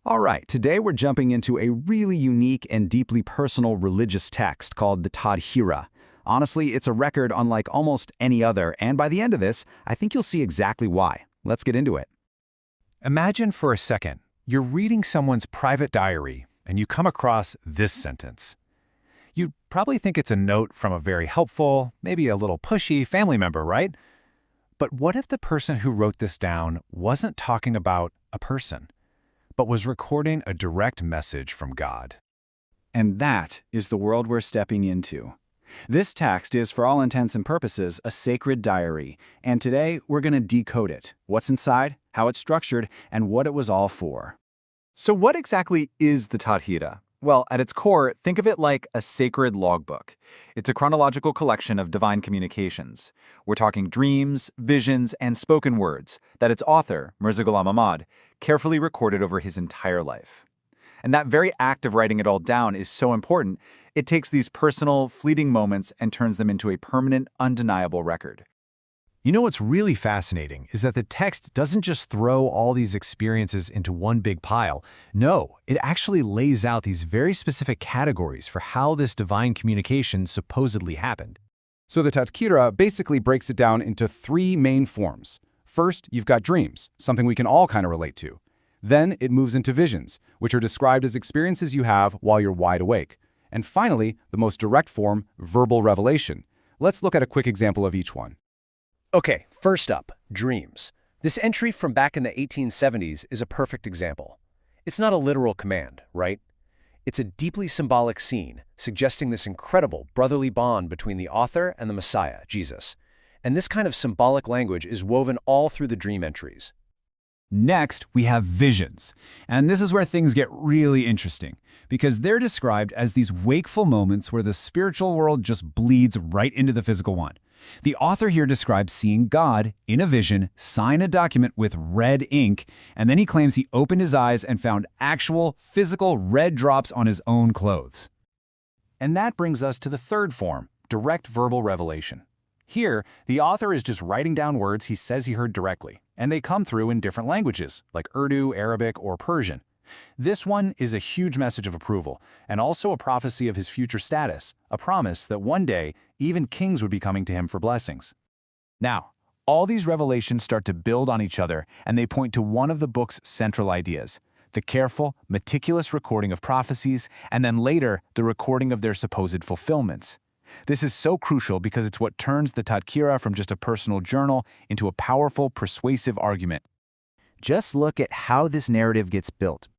All right, today we're jumping into a really unique and deeply personal religious text called the Tadhira. Honestly, it's a record unlike almost any other, and by the end of this, I think you'll see exactly why. Let's get into it. Imagine for a second, you're reading someone's private diary and you come across this sentence. You'd probably think it's a note from a very helpful, maybe a little pushy family member, right? But what if the person who wrote this down wasn't talking about a person, but was recording a direct message from God? And that is the world we're stepping into. This text is, for all intents and purposes, a sacred diary, and today we're going to decode it, what's inside, how it's structured, and what it was all for. So what exactly is the Tadhira? Well, at its core, think of it like a sacred logbook. It's a chronological collection of divine communications. We're talking dreams, visions, and spoken words that its author, Mirza Ghulam Ahmad, carefully recorded over his entire life. And that very act of writing it all down is so important, it takes these personal, fleeting moments and turns them into a permanent, undeniable record. You know what's really fascinating is that the text doesn't just throw all these experiences into one big pile. No, it actually lays out these very specific categories for how this divine communication supposedly happened. So the Tadhira basically breaks it down into three main forms. First, you've got dreams, something we can all kind of relate to. Then it moves into visions, which are described as experiences you have while you're wide awake. And finally, the most direct form, verbal revelation. Let's look at a quick example of each one. Okay, first up, dreams. This entry from back in the 1870s is a perfect example. It's not a literal command, right? It's a deeply symbolic scene, suggesting this incredible brotherly bond between the author and the Messiah, Jesus. And this kind of symbolic language is woven all through the dream entries. Next, we have visions. And this is where things get really interesting, because they're described as these wakeful moments where the spiritual world just bleeds right into the physical one. The author here describes seeing God, in a vision, sign a document with red ink, and then he claims he opened his eyes and found actual, physical red drops on his own clothes. And that brings us to the third form, direct verbal revelation. Here, the author is just writing down words he says he heard directly, and they come through in different languages, like Urdu, Arabic, or Persian. This one is a huge message of approval, and also a prophecy of his future status, a promise that one day, even kings would be coming to him for blessings. Now, all these revelations start to build on each other, and they point to one of the book's central ideas: the careful, meticulous recording of prophecies, and then later, the recording of their supposed fulfillments. This is so crucial because it's what turns the Tadhira from just a personal journal into a powerful, persuasive argument. Just look at how this narrative gets built.